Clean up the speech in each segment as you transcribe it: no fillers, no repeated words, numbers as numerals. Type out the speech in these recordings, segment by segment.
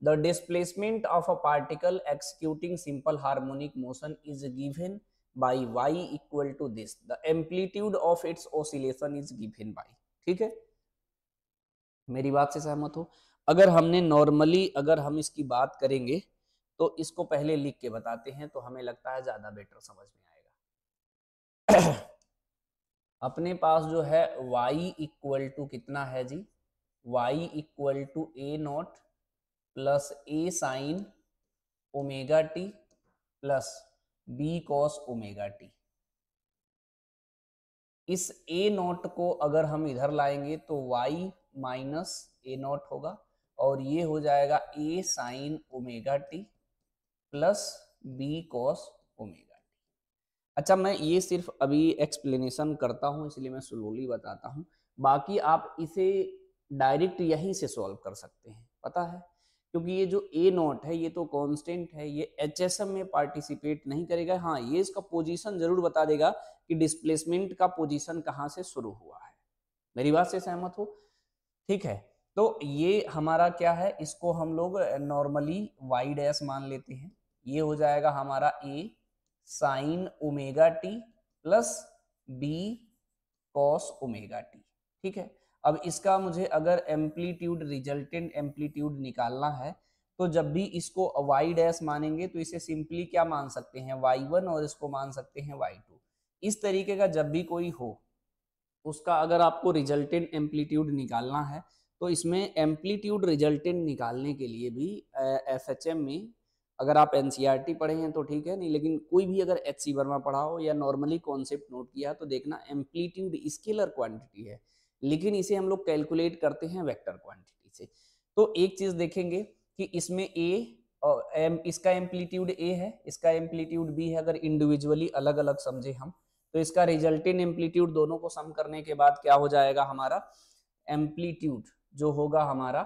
The displacement of a particle executing simple harmonic motion is given by y equal to this. The amplitude of its oscillation is given by. ठीक है, मेरी बात से सहमत हो? अगर हमने नॉर्मली अगर हम इसकी बात करेंगे तो इसको पहले लिख के बताते हैं तो हमें लगता है ज्यादा बेटर समझ में आएगा। अपने पास जो है y इक्वल टू कितना है जी, y equal to A naught plus A sine omega T plus B cos omega T. इस ए नॉट को अगर हम इधर लाएंगे तो y माइनस ए नॉट होगा और ये हो जाएगा A sine omega T plus B cos omega T. अच्छा, मैं ये सिर्फ अभी एक्सप्लेनेशन करता हूँ इसलिए मैं स्लोली बताता हूँ, बाकी आप इसे डायरेक्ट यहीं से सॉल्व कर सकते हैं, पता है, क्योंकि ये जो ए नॉट है ये तो कांस्टेंट है, ये एचएसएम में पार्टिसिपेट नहीं करेगा। हाँ, ये इसका पोजीशन जरूर बता देगा कि डिस्प्लेसमेंट का पोजीशन कहाँ से शुरू हुआ है। मेरी बात से सहमत हो? ठीक है, तो ये हमारा क्या है, इसको हम लोग नॉर्मली वाई डैश मान लेते हैं। ये हो जाएगा हमारा A sine omega T plus B cos omega T. ठीक है, अब इसका मुझे अगर एम्पलीट्यूड रिजल्टेंट एम्पलीट्यूड निकालना है तो जब भी इसको वाई डैश मानेंगे तो इसे सिंपली क्या मान सकते हैं, y1 और इसको मान सकते हैं y2। इस तरीके का जब भी कोई हो उसका अगर आपको रिजल्टेंट एम्पलीट्यूड निकालना है तो इसमें एम्पलीट्यूड रिजल्टेंट निकालने के लिए भी एफएचएम में अगर आप एनसीईआरटी पढ़े हैं तो ठीक है, नहीं लेकिन कोई भी अगर एचसी वर्मा पढ़ा हो या नॉर्मली कॉन्सेप्ट नोट किया तो देखना एम्पलीट्यूड स्केलर क्वांटिटी है लेकिन इसे हम लोग कैलकुलेट करते हैं वेक्टर क्वांटिटी से। तो एक चीज देखेंगे कि इसमें ए और इसका एम्पलीट्यूड ए है, इसका एम्पलीट्यूड बी है। अगर इंडिविजुअली अलग अलग समझे हम तो इसका रिजल्टेंट एम्पलीट्यूड दोनों को सम करने के बाद क्या हो जाएगा, हमारा एम्पलीट्यूड जो होगा हमारा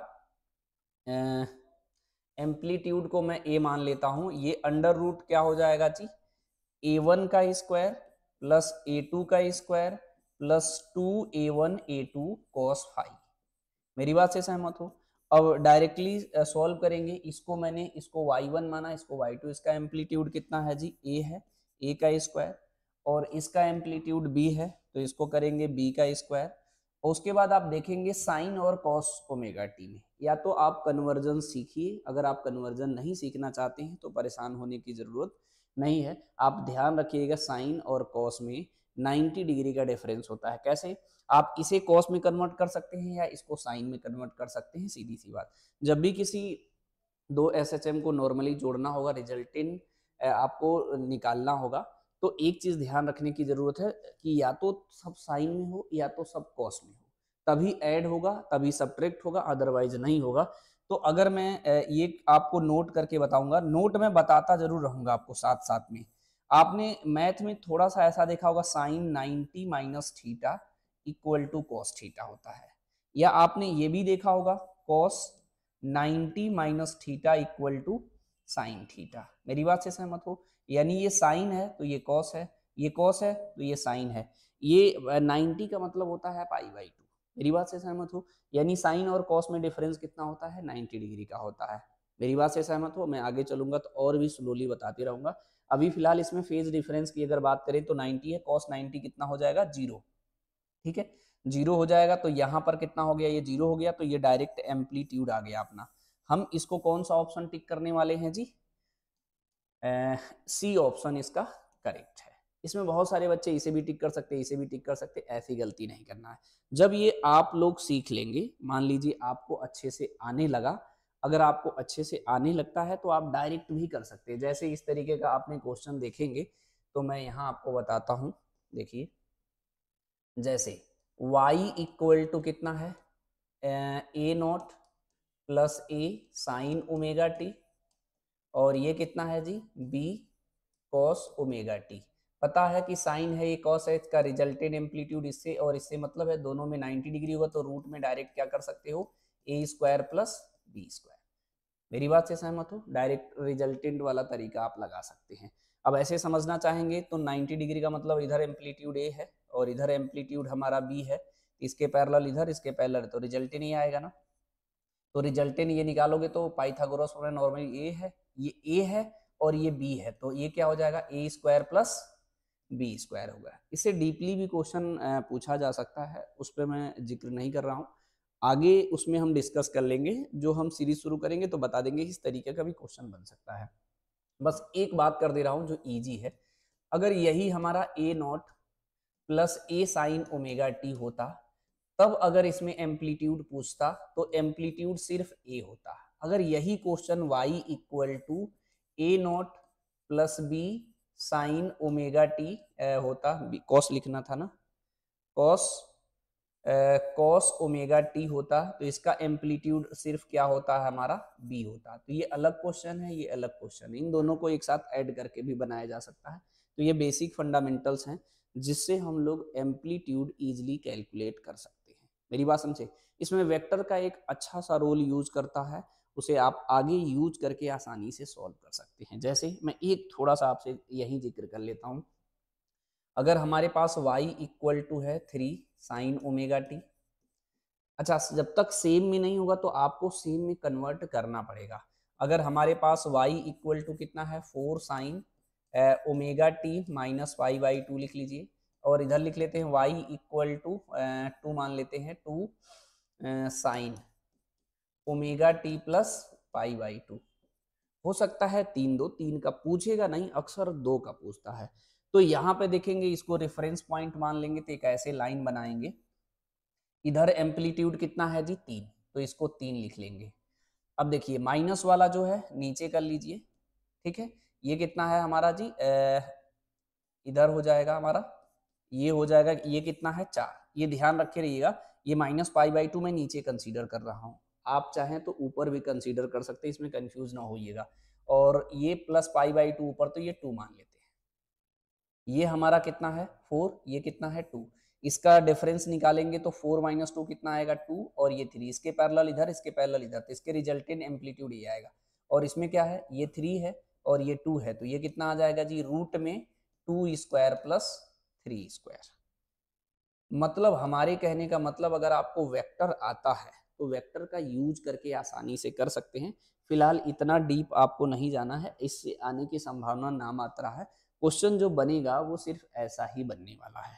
एम्पलीट्यूड को मैं ए मान लेता हूं, ये अंडर रूट क्या हो जाएगा जी, a1 का स्क्वायर प्लस a2 का square plus 2a1 a2 cos phi. मेरी बात से सहमत हो? अब डायरेक्टली सॉल्व करेंगे, इसको मैंने इसको y1 माना, इसको y2। इसका एम्पलीट्यूड कितना है जी, a है, a का स्क्वायर, और इसका एम्पलीट्यूड b है तो इसको करेंगे b का स्क्वायर। और उसके बाद आप देखेंगे साइन और कॉस ओमेगा टी में, या तो आप कन्वर्जन सीखिए, अगर आप कन्वर्जन नहीं सीखना चाहते हैं तो परेशान होने की जरूरत नहीं है। आप ध्यान रखिएगा साइन और कॉस में 90 डिग्री का डिफरेंस होता है। कैसे? आप इसे कॉस में कन्वर्ट कर सकते हैं या इसको साइन में कन्वर्ट कर सकते हैं, सीधी सी बात। जब भी किसी दो एसएचएम को नॉर्मली जोड़ना होगा, रिजल्टेंट आपको निकालना होगा, तो एक चीज ध्यान रखने की जरूरत है कि या तो सब साइन में हो या तो सब कॉस में हो, तभी ऐड होगा तभी सब्ट्रैक्ट होगा, अदरवाइज नहीं होगा। तो अगर मैं ये आपको नोट करके बताऊंगा, नोट में बताता जरूर रहूंगा आपको साथ साथ में। आपने मैथ में थोड़ा सा ऐसा देखा होगा, sine 90 minus theta equal to cos theta होता है, या आपने ये भी देखा होगा cos 90 minus theta equal to sine theta. मेरी बात से सहमत हो? यानी ये साइन है तो ये कॉस है, ये कॉस है तो ये साइन है। ये 90 का मतलब होता है पाई बाई 2। मेरी बात से सहमत हो? यानी साइन और कॉस में डिफरेंस कितना होता है, 90 डिग्री का होता है। मेरी बात से सहमत हो? मैं आगे चलूंगा तो और भी स्लोली बताते रहूंगा। अभी फिलहाल इसमें फेज डिफरेंस की अगर बात करें तो 90 है, कॉस 90 कितना हो जाएगा, 0। ठीक है, 0 हो जाएगा तो यहाँ पर कितना हो गया, ये 0 हो गया तो ये डायरेक्ट एम्पलीट्यूड आ गया अपना। हम इसको कौन सा ऑप्शन टिक करने वाले हैं जी, सी ऑप्शन इसका करेक्ट है। इसमें बहुत सारे बच्चे इसे भी टिक कर सकते हैं, इसे भी टिक कर सकते हैं, ऐसी गलती नहीं करना है। जब ये आप लोग सीख लेंगे, मान लीजिए आपको अच्छे से आने लगा, अगर आपको अच्छे से आने लगता है तो आप डायरेक्ट भी कर सकते हैं। जैसे इस तरीके का आपने क्वेश्चन देखेंगे तो मैं यहाँ आपको बताता हूँ, देखिए जैसे y इक्वल टू कितना है, A naught plus A sine omega T, और ये कितना है जी, b cos ओमेगा टी। पता है कि साइन है, ये कॉस है, इसका रिजल्टेंट एम्पलीट्यूड इससे और इससे मतलब है, दोनों में 90 डिग्री होगा तो रूट में डायरेक्ट क्या कर सकते हो, ए स्क्वायर प्लस बी स्क्वायर। मेरी बात से सहमत हो? डायरेक्ट रिजल्टेंट वाला तरीका आप लगा सकते हैं। अब ऐसे समझना चाहेंगे तो 90 डिग्री का मतलब इधर एम्पलीट्यूड ए है और इधर एम्पलीट्यूड हमारा बी है, इसके पैरेलल इधर, इसके पैरेलल, तो रिजल्ट ही नहीं आएगा ना। तो रिजल्टेंट ये निकालोगे तो पाइथागोरस थ्योरम नॉर्मली ये ए है और ये बी है, तो ये क्या हो जाएगा ए स्क्वायर प्लस बी स्क्वायर होगा। इससे डीपली भी क्वेश्चन पूछा जा सकता है, उस पर मैं जिक्र नहीं कर रहा हूँ, आगे उसमें हम डिस्कस कर लेंगे। जो हम सीरीज शुरू करेंगे तो बता देंगे इस तरीके का भी क्वेश्चन बन सकता है। बस एक बात कर दे रहा हूँ जो इजी है, अगर यही हमारा A naught plus A sine omega T होता, तब अगर इसमें एम्पलीट्यूड पूछता तो एम्पलीट्यूड सिर्फ ए होता। अगर यही question y equal to A naught plus b sine omega T होता, कॉस लिखना था ना, कॉस कॉस ओमेगा टी होता, तो इसका एम्पलीट्यूड सिर्फ क्या होता है हमारा बी होता। तो ये अलग क्वेश्चन है, ये अलग क्वेश्चन है, इन दोनों को एक साथ ऐड करके भी बनाया जा सकता है। तो ये बेसिक फंडामेंटल्स हैं जिससे हम लोग एम्पलीट्यूड इजीली कैलकुलेट कर सकते हैं। मेरी बात समझे। इसमें वेक्टर का एक अच्छा सा रोल यूज करता है, उसे आप आगे यूज करके आसानी से सॉल्व कर सकते हैं। जैसे मैं एक थोड़ा सा आपसे यही जिक्र कर लेता हूँ, अगर हमारे पास y इक्वल टू है 3 साइन ओमेगा टी, अच्छा जब तक सेम में नहीं होगा तो आपको सेम में कन्वर्ट करना पड़ेगा। अगर हमारे पास y इक्वल टू कितना है 4 sine omega t minus y by two लिख लीजिए, और इधर लिख लेते हैं y इक्वल टू 2 मान लेते हैं 2 sign omega T plus pi by two. हो सकता है 3 का पूछेगा नहीं, अक्सर 2 का पूछता है। तो यहाँ पे देखेंगे, इसको रेफरेंस पॉइंट मान लेंगे, तो एक ऐसे लाइन बनाएंगे, इधर एम्पलीट्यूड कितना है जी 3, तो इसको 3 लिख लेंगे। अब देखिए माइनस वाला जो है नीचे कर लीजिए, ठीक है, ये कितना है हमारा जी इधर हो जाएगा हमारा, ये हो जाएगा, ये कितना है 4, ये ध्यान रखे रहिएगा, ये माइनस पाई बाई टू मैं नीचे कंसीडर कर रहा हूँ, आप चाहें तो ऊपर भी कंसीडर कर सकते हैं, इसमें कंफ्यूज ना होइएगा। और ये प्लस पाई बाई टू ऊपर, तो ये 2 मान लेते हैं। ये हमारा कितना है 4, ये कितना है 2, इसका डिफरेंस निकालेंगे तो 4 माइनस 2 कितना आएगा 2, और ये 3, इसके पैरेलल इधर, इसके पैरेलल इधर, तो इसके रिजल्टेंट एम्पलीट्यूड ये आएगा। और इसमें क्या है, ये 3 है और ये 2 है, तो ये कितना आ जाएगा जी रूट में 2 स्क्वायर प्लस 3 स्क्वायर। मतलब हमारे कहने का मतलब, अगर आपको वेक्टर आता है तो वेक्टर का यूज करके आसानी से कर सकते हैं। फिलहाल इतना डीप आपको नहीं जाना है, इससे आने की संभावना नामात्रा है। क्वेश्चन जो बनेगा वो सिर्फ ऐसा ही बनने वाला है।